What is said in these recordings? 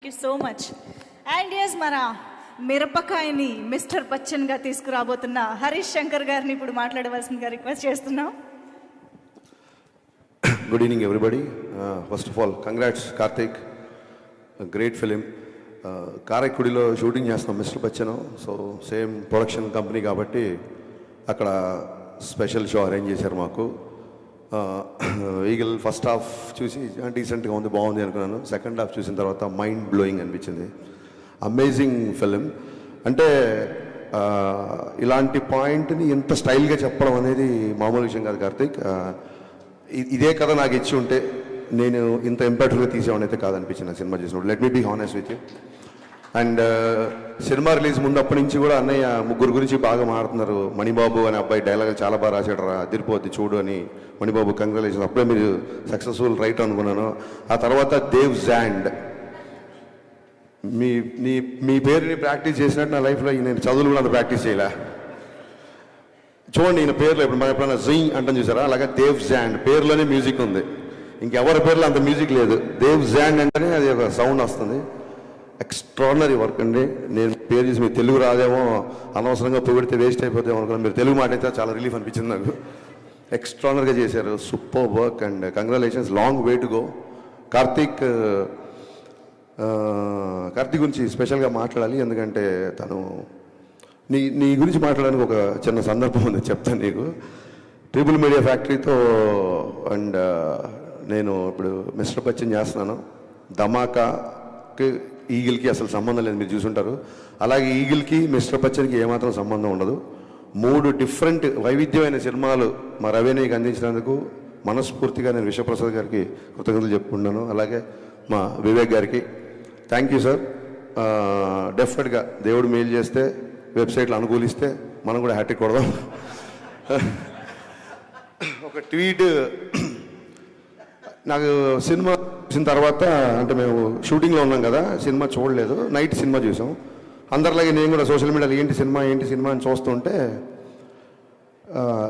You so much. And yes, మన మిరపకాయని mister బచ్చన్గా తీసుకురాబోతున్న హరీష్ శంకర్ గారిని ఇప్పుడు మాట్లాడవలసిందిగా రిక్వెస్ట్ చేస్తున్నాం. Good evening, everybody. First of all, congrats, Karthik. A great film. కారైక్కుడిలో షూటింగ్ చేస్తున్నాం mister Bachchan. So same production company కాబట్టి అక్కడ స్పెషల్ షో అరేంజ్ చేశారు మాకు. ఈగల్ ఫస్ట్ హాఫ్ చూసి డీసెంట్గా ఉంది, బాగుంది అనుకున్నాను. సెకండ్ హాఫ్ చూసిన తర్వాత మైండ్ బ్లోయింగ్ అనిపించింది. Amazing film. అంటే ఇలాంటి పాయింట్ని ఇంత స్టైల్గా చెప్పడం అనేది మామూలు విషయం కాదు కార్తీక్. ఇదే కథ నాకు ఇచ్చి ఉంటే నేను ఇంత ఇంపాక్ట్గా తీసేవాడిని అయితే కాదనిపించింది సినిమా చేసినప్పుడు. Let me be honest with you. And cinema release ముందు అప్పటి నుంచి కూడా అన్నయ్య ముగ్గురు గురించి బాగా మాట్లాడుతున్నారు. మణిబాబు అనే అబ్బాయి డైలాగ్ చాలా బాగా రాశాడు రా, అదిరిపోద్ది చూడు అని. మణిబాబు కంగ్రాచులేషన్, అప్పుడే మీరు సక్సెస్ఫుల్ రైట్ అనుకున్నాను. ఆ తర్వాత దేవ్ జాండ్, మీ పేరుని ప్రాక్టీస్ చేసినట్టు నా లైఫ్లో నేను చదువులు కూడా అంత ప్రాక్టీస్ చేయలే. చూడండి ఈయన పేర్లో ఇప్పుడు మనం ఎప్పుడైనా జీ అంటాం చూసారా, అలాగే దేవ్ జాండ్ పేరులోనే మ్యూజిక్ ఉంది. ఇంకెవరి పేర్లో అంత మ్యూజిక్ లేదు. దేవ్ జాండ్ అంటేనే అది ఒక సౌండ్ వస్తుంది. ఎక్స్ట్రాడినరీ వర్క్ అండి. నేను పేరు చేసి మీరు తెలుగు రాదేమో, అనవసరంగా పొగిడితే వేస్ట్ అయిపోతామో అనుకున్నాను. మీరు తెలుగు మాట అయితే చాలా రిలీఫ్ అనిపించింది నాకు. ఎక్స్ట్రాడినరీగా చేశారు, super work and congratulations. Long way to go. Karthik గురించి స్పెషల్గా మాట్లాడాలి, ఎందుకంటే తను నీ గురించి మాట్లాడడానికి ఒక చిన్న సందర్భం ఉంది, చెప్తాను నీకు. ట్రిపుల్ మీడియా ఫ్యాక్టరీతో అండ్ నేను ఇప్పుడు మిస్టర్ బచ్చన్ చేస్తున్నాను. ధమాకాకి ఈగిల్కి అసలు సంబంధం లేదు, మీరు చూసుంటారు. అలాగే ఈగిల్కి మిస్టర్ బచ్చన్కి ఏమాత్రం సంబంధం ఉండదు. 3 డిఫరెంట్ వైవిధ్యమైన సినిమాలు మా రవినీకి అందించినందుకు మనస్ఫూర్తిగా నేను విశ్వప్రసాద్ గారికి కృతజ్ఞతలు చెప్పుకుంటున్నాను. అలాగే మా వివేక్ గారికి థ్యాంక్ యూ సార్. డెఫినెట్గా దేవుడు మెయిల్ చేస్తే, వెబ్సైట్లో అనుకూలిస్తే మనం కూడా హ్యాట్రిక్ కొడదాం. ఒక ట్వీట్, నాకు సినిమా చూసిన తర్వాత, అంటే మేము షూటింగ్లో ఉన్నాం కదా, సినిమా చూడలేదు, నైట్ సినిమా చూసాం. అందరిలాగే నేను కూడా సోషల్ మీడియాలో ఏంటి సినిమా అని చూస్తుంటే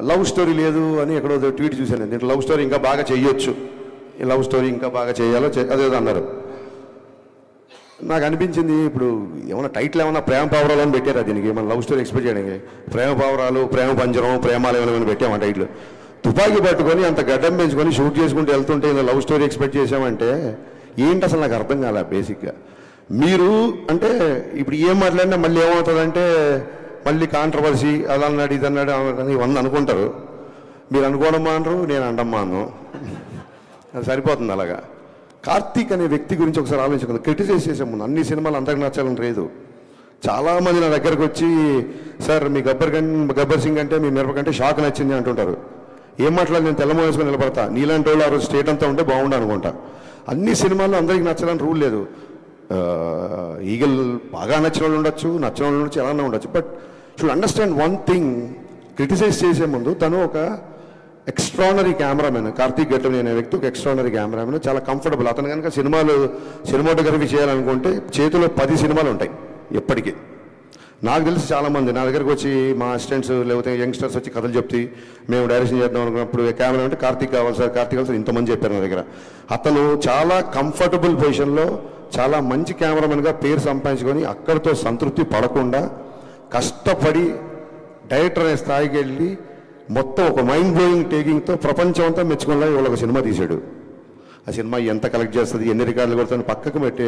లవ్ స్టోరీ లేదు అని ఎక్కడో ట్వీట్ చూశాను. దీంట్లో లవ్ స్టోరీ ఇంకా బాగా చేయొచ్చు, లవ్ స్టోరీ ఇంకా బాగా చేయాలో అదేదో అన్నారు. నాకు అనిపించింది, ఇప్పుడు ఏమైనా టైటిల్ ఏమైనా ప్రేమ పావురాలు అని పెట్టారా దీనికి? మన లవ్ స్టోరీ ఎక్స్పెక్ట్ చేయడానికి ప్రేమ పావురాలు, ప్రేమ పంజరం, ప్రేమాలు ఏమైనా పెట్టామా టైటిల్? తుపాకీ పట్టుకొని అంత గడ్డం పెంచుకొని షూట్ చేసుకుంటూ వెళ్తుంటే ఇలా లవ్ స్టోరీ ఎక్స్పెక్ట్ చేసామంటే ఏంటి అసలు నాకు అర్థం కాలే బేసిక్గా. మీరు అంటే ఇప్పుడు ఏం మాట్లాడినా మళ్ళీ ఏమవుతుందంటే మళ్ళీ కాంట్రవర్సీ, అలా అన్నాడు ఇది అన్నాడు ఇవన్నీ అనుకుంటారు. మీరు అనుకోవడం మానరు, నేను అండమ్మా అను, అది సరిపోతుంది. అలాగా కార్తీక్ అనే వ్యక్తి గురించి ఒకసారి ఆలోచించుకుందాం. క్రిటిసైజ్ చేసే ముందు అన్ని సినిమాలు అందరికి నచ్చాలని లేదు. చాలామంది నా దగ్గరకు వచ్చి సార్ మీ గబ్బర్ సింగ్ అంటే మీ మిరప కంటే షాక్ నచ్చింది అంటుంటారు. ఏం మాట్లాడి నేను తెల్లమో వేసుకొని నిలబడతా, నీలాంటి వాళ్ళు ఆ రోజు స్టేట్ అంతా ఉంటే బాగుండు అనుకుంటా. అన్ని సినిమాల్లో అందరికి నచ్చాలని రూల్ లేదు. ఈగల్ బాగా నచ్చిన వాళ్ళు ఉండొచ్చు, నచ్చిన వాళ్ళు ఉండొచ్చు, ఎలా ఉండొచ్చు. But should understand one thing, criticise చేసే ముందు తను ఒక ఎక్స్ట్రానరీ కెమెరామెన్. కార్తీక్ గట్టని అనే వ్యక్తి ఒక ఎక్స్ట్రానరీ కెమెరామెన్, చాలా కంఫర్టబుల్. అతను కనుక సినిమాటోగ్రఫీ చేయాలనుకుంటే చేతిలో 10 సినిమాలు ఉంటాయి ఎప్పటికీ. నాకు తెలిసి చాలామంది నా దగ్గరకు వచ్చి మా అసిస్టెంట్స్ లేకపోతే యంగ్స్టర్స్ వచ్చి కథలు చెప్తే మేము డైరెక్షన్ చేద్దాం అనుకున్నప్పుడు కెమెరా అంటే కార్తీక్ కావాలి సార్ ఇంతమంది చెప్పారు నా దగ్గర. అతను చాలా కంఫర్టబుల్ పొజిషన్లో చాలా మంచి కెమెరామెన్గా పేరు సంపాదించుకొని అక్కడితో సంతృప్తి పడకుండా కష్టపడి డైరెక్టర్ అనే స్థాయికి వెళ్ళి మొత్తం ఒక మైండ్ బ్లోయింగ్ టేకింగ్తో ప్రపంచం అంతా మెచ్చుకునేలా ఇవాళ ఒక సినిమా తీశాడు. ఆ సినిమా ఎంత కలెక్ట్ చేస్తుంది, ఎన్ని రికార్డులు కొడుతుంది పక్కకు పెట్టే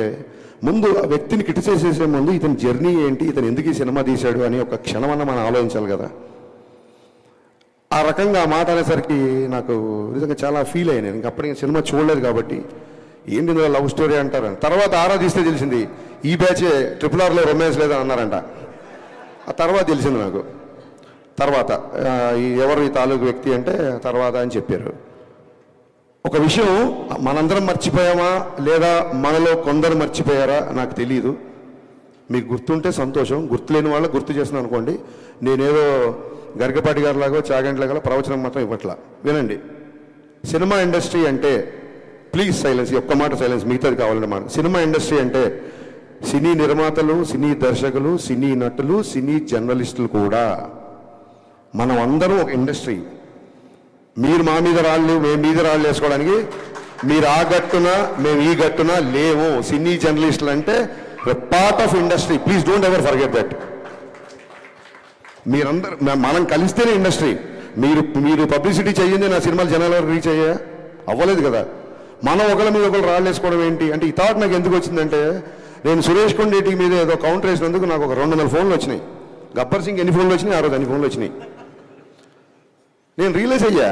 ముందు ఆ వ్యక్తిని క్రిటిసైజ్ చేసే ముందు ఇతని జర్నీ ఏంటి, ఇతను ఎందుకు ఈ సినిమా తీశాడు అని ఒక క్షణమన్నా మనం ఆలోచించాలి కదా. ఆ రకంగా ఆ మాట అనేసరికి నాకు నిజంగా చాలా ఫీల్ అయ్యాను. ఇంక అప్పటికి సినిమా చూడలేదు కాబట్టి ఏంటి లవ్ స్టోరీ అంటారు. తర్వాత ఆరాధిస్తే తెలిసింది ఈ బ్యాచే RRRలో రొమాన్స్ లేదని అన్నారంట. ఆ తర్వాత తెలిసింది నాకు. తర్వాత ఎవరు ఈ తాలూకు వ్యక్తి అంటే తర్వాత అని చెప్పారు. ఒక విషయం మనందరం మర్చిపోయామా లేదా మనలో కొందరు మర్చిపోయారా నాకు తెలియదు. మీకు గుర్తుంటే సంతోషం, గుర్తులేని వాళ్ళ గుర్తు చేస్తున్నాను అనుకోండి. నేనేదో గరికపాటి గారిలాగో చాగంట్లాగా ప్రవచనం మాత్రం ఇవ్వట్లా. వినండి, సినిమా ఇండస్ట్రీ అంటే ప్లీజ్ సైలెన్స్, ఒక్క మాట సైలెన్స్, మిగతాది కావాలనే మాట. సినిమా ఇండస్ట్రీ అంటే సినీ నిర్మాతలు, సినీ దర్శకులు, సినీ నటులు, సినీ జర్నలిస్టులు కూడా మనం అందరం ఒక ఇండస్ట్రీ. మీరు మా మీద రాళ్ళు, మేము మీద రాళ్ళు వేసుకోవడానికి మీరు ఆ గట్టున మేము ఈ గట్టున లేవు. సినీ జర్నలిస్టులు అంటే part of industry. Please don't ever forget that. మీరందరూ మనం కలిస్తేనే ఇండస్ట్రీ. మీరు పబ్లిసిటీ చేయండి, నా సినిమాలు జనాల వరకు రీచ్ అయ్యా అవ్వలేదు కదా. మనం ఒకళ్ళ మీద ఒకళ్ళు రాళ్ళు వేసుకోవడం ఏంటి అంటే ఈ థాట్ నాకు ఎందుకు వచ్చిందంటే, నేను సురేష్ కొండేటి మీద ఏదో కౌంటర్ వేసినందుకు నాకు ఒక 200 ఫోన్లు వచ్చినాయి. గబ్బర్ సింగ్ ఎన్ని ఫోన్లు వచ్చినాయి, ఆ రోజు అన్ని ఫోన్లు వచ్చినాయి. నేను రియలైజ్ అయ్యా,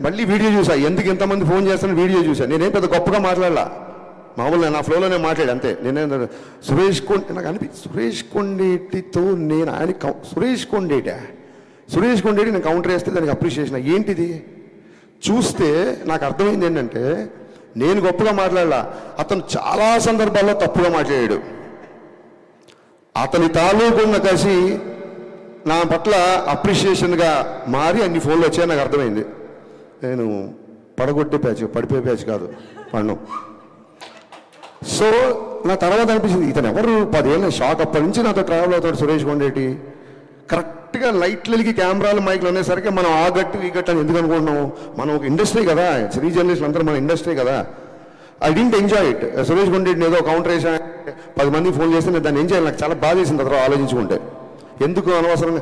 మళ్ళీ వీడియో చూసా, ఎందుకు ఎంతమంది ఫోన్ చేస్తాను వీడియో చూసా. నేనేం పెద్ద గొప్పగా మాట్లాడలా, మామూలుగా నా ఫ్లోలోనే మాట్లాడు అంతే. నేనే నాకు సురేష్ కొండేటితో నేను ఆయన సురేష్ కొండేటి నేను కౌంటర్ వేస్తే దానికి అప్రిషియేషన్ ఏంటిది చూస్తే నాకు అర్థమైంది ఏంటంటే, నేను గొప్పగా మాట్లాడలా, అతను చాలా సందర్భాల్లో తప్పుగా మాట్లాడాడు. అతని తాలూకున్న కసి నా పట్ల అప్రిషియేషన్గా మారి అన్ని ఫోన్లు వచ్చాయని నాకు అర్థమైంది. నేను పడగొట్టే ప్యాచ్, పడిపోయే ప్యాచ్ కాదు పన్ను. సో నా తర్వాత అనిపించింది, ఇతను ఎవరు 10 ఏళ్ళ షాక్. అప్పటి నుంచి నాతో ట్రావెల్ అవుతాడు సురేష్ కొండేటి. కరెక్ట్గా లైట్లకి కెమెరాలు మైక్లు అనేసరికి మనం ఆ గట్టు ఈ గట్టు అని ఎందుకు అనుకుంటున్నాం? మనం ఒక ఇండస్ట్రీ కదా, సినీ జర్నలిస్టులు అందరూ మన ఇండస్ట్రీ కదా. I didn't enjoy it. Suresh కొండేటిని ఏదో కౌంటర్ వేసా 10 మంది ఫోన్ చేస్తే నేను దాన్ని ఎంజాయ్, నాకు చాలా బాధ వేసింది తర్వాత ఆలోచించుకుంటే. ఎందుకు అనవసరంగా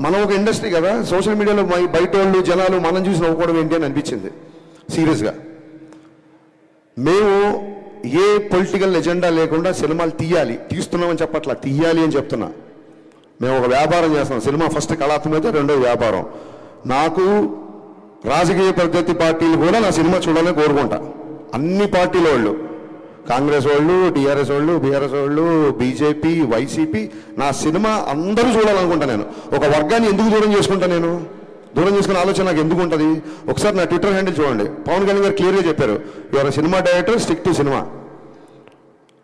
మనం ఒక ఇండస్ట్రీ కదా, సోషల్ మీడియాలో బయట వాళ్ళు జనాలు మనం చూసి నవ్వుకోవడం ఏంటి అని అనిపించింది సీరియస్గా. మేము ఏ పొలిటికల్ ఎజెండా లేకుండా సినిమాలు తీస్తున్నామని చెప్పట్లా, తీయాలి అని చెప్తున్నా. మేము ఒక వ్యాపారం చేస్తున్నాం. సినిమా ఫస్ట్ కళాత్మకత, రెండో వ్యాపారం. నాకు రాజకీయ పద్ధతి పార్టీలు కూడా నా సినిమా చూడాలని కోరుకుంటా. అన్ని పార్టీల వాళ్ళు, కాంగ్రెస్ వాళ్ళు, టీఆర్ఎస్ వాళ్ళు, బీఆర్ఎస్ వాళ్ళు, బీజేపీ, వైసీపీ, నా సినిమా అందరూ చూడాలనుకుంటా. నేను ఒక వర్గాన్ని ఎందుకు దూరం చేసుకుంటా? నేను దూరం చేసుకునే ఆలోచన నాకు ఎందుకు ఉంటుంది? ఒకసారి నా ట్విట్టర్ హ్యాండిల్ చూడండి. పవన్ కళ్యాణ్ గారు క్లియర్గా చెప్పారు, your cinema director, stick to cinema.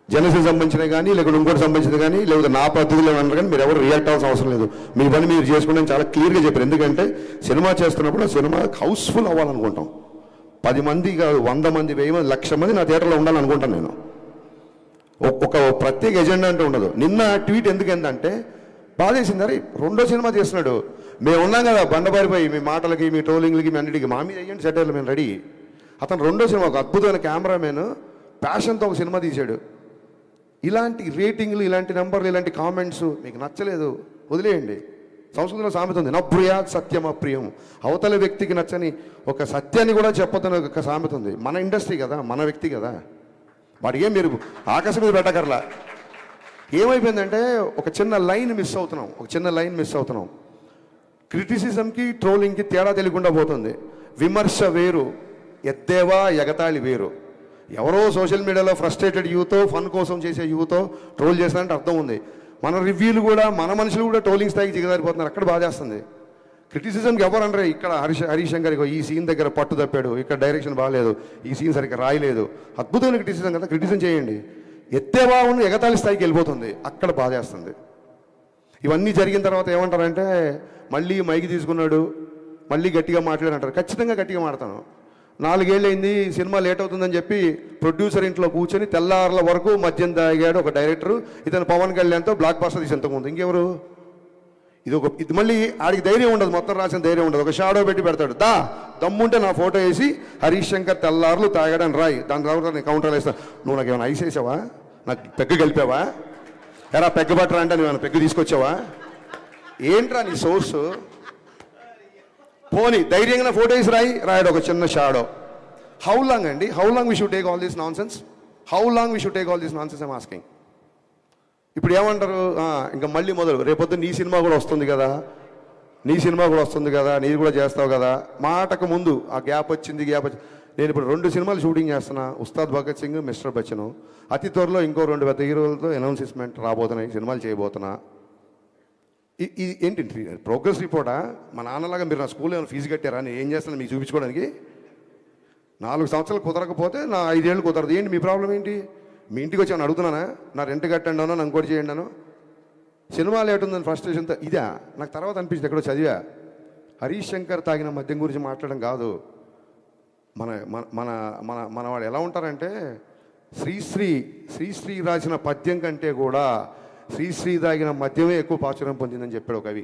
Janasena సంబంధించినవి కానీ, లేకపోతే ఇంకోటి సంబంధించింది కానీ, లేకపోతే నా పద్ధతిలో అన్నారు కానీ మీరు ఎవరు రియాక్ట్ అవ్వాల్సిన అవసరం లేదు. మీ పని మీరు చేసుకుంటే చాలా క్లియర్గా చెప్పారు. ఎందుకంటే సినిమా చేస్తున్నప్పుడు ఆ సినిమా హౌస్ఫుల్ అవ్వాలనుకుంటాం. 10 మంది కాదు, 100 మంది, 1000 మంది, 1,00,000 మంది నా థియేటర్లో ఉండాలనుకుంటాను నేను. ఒక ప్రత్యేక ఎజెండా అంటే ఉండదు. నిన్న ట్వీట్ ఎందుకంటే బాధేసింది, అరే రెండో సినిమా చేస్తున్నాడు, మేము ఉన్నాం కదా బండబారిపోయి మీ మాటలకి, మీ ట్రోలింగ్లకి, మీ అన్నిటికీ మా మీద అయ్యండి సెటర్లు, మేము రెడీ. అతను రెండో సినిమా, ఒక అద్భుతమైన కెమెరామెన్ ప్యాషన్తో ఒక సినిమా తీశాడు. ఇలాంటి రేటింగ్లు, ఇలాంటి నెంబర్లు, ఇలాంటి కామెంట్స్ మీకు నచ్చలేదు వదిలేయండి. సంస్కృతంలో సామెత ఉంది, నప్రియాత్ సత్యం అప్రియం. అవతల వ్యక్తికి నచ్చని ఒక సత్యాన్ని కూడా చెప్పొద్దని ఒక సామెత ఉంది. మన ఇండస్ట్రీ కదా, మన వ్యక్తి కదా, వాడికి ఏం మీరు ఆకాశం మీద పెట్టకర్లా. ఏమైపోయిందంటే ఒక చిన్న లైన్ మిస్ అవుతున్నాం. క్రిటిసిజంకి, ట్రోలింగ్కి తేడా తెలియకుండా పోతుంది. విమర్శ వేరు, ఎద్దేవా ఎగతాళి వేరు. ఎవరో సోషల్ మీడియాలో ఫ్రస్ట్రేటెడ్ యూతో, ఫన్ కోసం చేసే యూతో ట్రోల్ చేస్తారంటే అర్థం ఉంది. మన రివ్యూలు కూడా, మన మనుషులు కూడా ట్రోలింగ్ స్థాయికి దిగజారిపోతున్నారు. అక్కడ బాధేస్తుంది. క్రిటిసిజంకి ఎవరు అనరే, ఇక్కడ హరీష్ శంకర్ ఈ సీన్ దగ్గర పట్టు తప్పాడు, ఇక్కడ డైరెక్షన్ బాగాలేదు, ఈ సీన్ సరిగ్గా రాయలేదు. అద్భుతమైన క్రిటిసిజం కదా, క్రిటిసిజం చేయండి. ఎత్తేవా ఉన్న ఎగతాళి స్థాయికి వెళ్ళిపోతుంది, అక్కడ బాధేస్తుంది. ఇవన్నీ జరిగిన తర్వాత ఏమంటారంటే, మళ్ళీ మైకి తీసుకున్నాడు, మళ్ళీ గట్టిగా మాట్లాడంటారు. ఖచ్చితంగా గట్టిగా మాడతాను. 4 ఏళ్ళు అయింది, సినిమా లేట్ అవుతుందని చెప్పి ప్రొడ్యూసర్ ఇంట్లో కూర్చొని తెల్లార్ల వరకు మద్యం తాగాడు ఒక డైరెక్టర్. ఇతను పవన్ కళ్యాణ్తో బ్లాక్ బస్టర్ తీసి ఎంతకుముందు ఇంకెవరు? ఇది మళ్ళీ ఆడికి ధైర్యం ఉండదు, మొత్తం రాసిన ధైర్యం ఉండదు. ఒక షాడో పెట్టి పెడతాడు, దమ్ముంటే నా ఫోటో వేసి హరీష్ శంకర్ తెల్లార్లు తాగాడని రాయి, దాని తర్వాత నేను కౌంటర్లు వేస్తాను. నువ్వు నాకు ఏమైనా ఐస్ వేసావా? నాకు పెగ్గు కలిపావా? ఎరా పెగ్గు పట్టరా అంటే నువ్వు పెగ్గు తీసుకొచ్చావా? ఏంట్రా నీ సోర్సు? పోనీ ధైర్యంగా ఫోటో వేసి రాయడు ఒక చిన్న షాడో. హౌ లాంగ్ అండి? How long we should take all this non sense? I'm asking. ఇప్పుడు ఏమంటారు, ఇంకా మళ్ళీ మొదలు, రేపొద్దు నీ సినిమా కూడా వస్తుంది కదా, నీది కూడా చేస్తావు కదా. మాటకు ముందు ఆ గ్యాప్ వచ్చింది. నేను ఇప్పుడు 2 సినిమాలు షూటింగ్ చేస్తున్నా, ఉస్తాద్ భగత్ సింగ్, మిస్టర్ బచ్చన్. అతి త్వరలో ఇంకో 2 పెద్ద హీరోలతో అనౌన్స్మెంట్ రాబోతున్నాయి, సినిమాలు చేయబోతున్నా. ఇది ఏంటి ప్రోగ్రెస్ రిపోర్టా? మా నాన్నలాగా మీరు నా స్కూల్లో ఏమైనా ఫీజు కట్టారా? నేను ఏం చేస్తాను మీకు చూపించుకోవడానికి? 4 సంవత్సరాలు కుదరకపోతే నా 5 ఏళ్ళు కుదరదు. ఏంటి మీ ప్రాబ్లం ఏంటి? మీ ఇంటికి వచ్చి అడుగుతున్నానా? నా రెంట్ కట్టండి అన్నా, ఇంకోటి చేయండి అను. సినిమా లేట్ ఉందని ఫ్రస్ట్రేషన్తో ఇదా? నాకు తర్వాత అనిపించింది, ఎక్కడో చదివా, హరీష్ శంకర్ తాగిన మద్యం గురించి మాట్లాడడం కాదు. మన మన మన మన వాడు ఎలా ఉంటారంటే, శ్రీశ్రీ రాసిన పద్యం కంటే కూడా శ్రీశ్రీ తాగిన మద్యమే ఎక్కువ ప్రాచుర్యం పొందిందని చెప్పాడు ఒక కవి.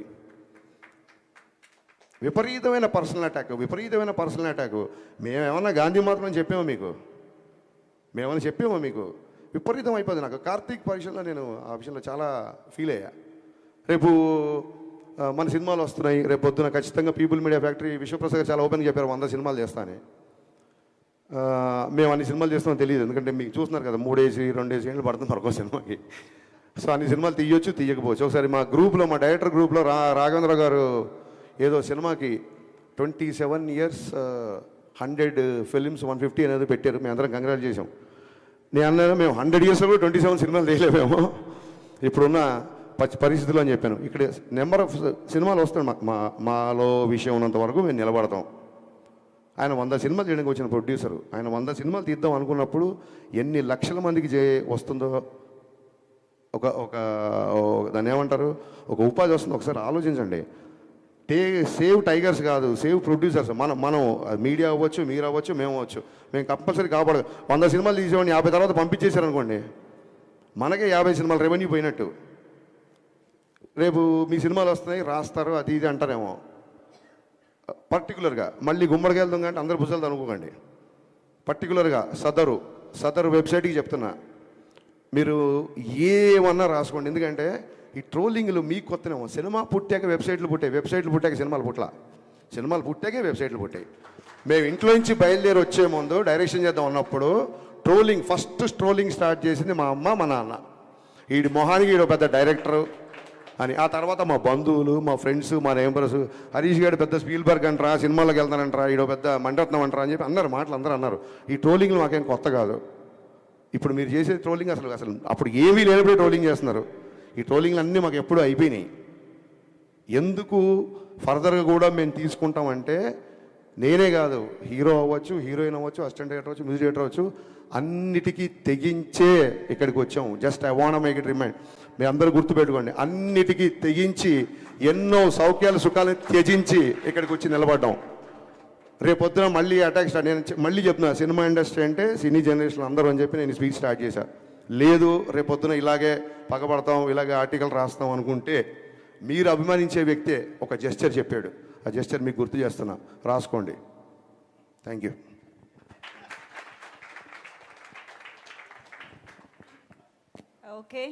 విపరీతమైన పర్సనల్ అటాక్. మేమేమన్నా గాంధీ మాత్రం చెప్పామో మీకు? మేమని చెప్పామో మీకు విపరీతం అయిపోయింది. నాకు కార్తీక్ పరీక్షలో నేను ఆ విషయంలో చాలా ఫీల్ అయ్యా. రేపు మన సినిమాలు వస్తున్నాయి, రేపు పొద్దున ఖచ్చితంగా పీపుల్ మీడియా ఫ్యాక్టరీ విశ్వప్రసాద్ గారు చాలా ఓపెన్గా చెప్పారు 100 సినిమాలు చేస్తానని. మేము అన్ని సినిమాలు చేస్తామని తెలియదు, ఎందుకంటే మీకు చూస్తున్నారు కదా 3 ఏసి 2 ఏసి ఏళ్ళు పడుతుంది మరొక సినిమాకి. సో అన్ని సినిమాలు తీయొచ్చు తీయకపోవచ్చు. ఒకసారి మా గ్రూప్లో, మా డైరెక్టర్ గ్రూప్లో రాఘవేంద్ర గారు ఏదో సినిమాకి 27 years 100 films 150 అనేది పెట్టారు. మేము అందరం కంగ్రాట్ చేసాం. నేను అన్నాను మేము 100 yearsలో కూడా 27 సినిమాలు తీయలేమేమో ఇప్పుడున్న పరిస్థితులు అని చెప్పాను. ఇక్కడ నెంబర్ ఆఫ్ సినిమాలు వస్తాయి, మాలో విషయం ఉన్నంత వరకు మేము నిలబడతాం. ఆయన 100 సినిమాలు చేయడానికి వచ్చిన ప్రొడ్యూసరు, ఆయన 100 సినిమాలు తీద్దాం అనుకున్నప్పుడు ఎన్ని లక్షల మందికి వస్తుందో, ఒక దాన్ని ఏమంటారు, ఒక ఉపాధి వస్తుందో ఒకసారి ఆలోచించండి. సేవ్ టైగర్స్ కాదు, సేవ్ ప్రొడ్యూసర్స్. మనం మీడియా అవ్వచ్చు, మీరు అవ్వచ్చు, మేము అవ్వచ్చు. మేము కంపల్సరీ కాపాడదు. 100 సినిమాలు తీసేవాడిని 50 తర్వాత పంపించేశారనుకోండి, మనకే 50 సినిమాలు రెవెన్యూ పోయినట్టు. రేపు మీ సినిమాలు వస్తున్నాయి, రాస్తారు, అది ఇది అంటారేమో. పర్టికులర్గా మళ్ళీ గుమ్మడికి వెళ్దాం కంటే అందరు భుజాలు అనుకోకండి. పర్టికులర్గా సదరు వెబ్సైట్కి చెప్తున్నా, మీరు ఏమన్నా రాసుకోండి. ఎందుకంటే ఈ ట్రోలింగ్లు మీకు కొత్తనేమో. సినిమా పుట్టాక వెబ్సైట్లు పుట్టాక సినిమాలు పుట్టాకే వెబ్సైట్లు పుట్టాయి. మేము ఇంట్లో నుంచి బయలుదేరి వచ్చే ముందు డైరెక్షన్ చేద్దాం అన్నప్పుడు ఫస్ట్ ట్రోలింగ్ స్టార్ట్ చేసింది మా అమ్మ, మా నాన్న. వీడి మొహానికి వీడు పెద్ద డైరెక్టరు అని. ఆ తర్వాత మా బంధువులు, మా ఫ్రెండ్స్, మా నేబర్స్, హరీష్ గారు పెద్ద స్పీల్బర్గ్ అంటారా, సినిమాలకు వెళ్తానంటారా, ఈడో పెద్ద మండరత్నం అంటారా అని చెప్పి అన్నారు. మాటలు అందరూ అన్నారు. ఈ ట్రోలింగ్లు మాకేం కొత్త కాదు. ఇప్పుడు మీరు చేసే ట్రోలింగ్ అసలు అప్పుడు ఏమీ లేనప్పుడే ట్రోలింగ్ చేస్తున్నారు. ఈ ట్రోలింగ్లు అన్నీ మాకు ఎప్పుడూ అయిపోయినాయి. ఎందుకు ఫర్దర్గా కూడా మేము తీసుకుంటామంటే, నేనే కాదు, హీరో అవ్వచ్చు, హీరోయిన్ అవ్వచ్చు, అసిస్టెంట్ డైరెక్టర్ అవ్వచ్చు, మ్యూజిక్ డైరెక్టర్ అవ్వచ్చు, అన్నిటికీ తెగించే ఇక్కడికి వచ్చాము. Just I want make it remind. మీ అందరూ గుర్తుపెట్టుకోండి, అన్నిటికీ తెగించి ఎన్నో సౌఖ్యాలు సుఖాలను త్యజించి ఇక్కడికి వచ్చి నిలబడ్డాం. రేపొద్దున మళ్ళీ అటాక్ స్టార్ట్. నేను మళ్ళీ చెప్తున్నా, సినిమా ఇండస్ట్రీ అంటే సినీ జనరేషన్ అందరూ అని చెప్పి నేను స్పీచ్ స్టార్ట్ చేశాను. లేదు రేపొద్దున ఇలాగే పగబడతాం, ఇలాగే ఆర్టికల్ రాస్తాం అనుకుంటే, మీరు అభిమానించే వ్యక్తే ఒక జెస్చర్ చెప్పాడు. ఆ జెస్చర్ మీకు గుర్తు చేస్తున్నా, రాసుకోండి. Thank you. ఓకే.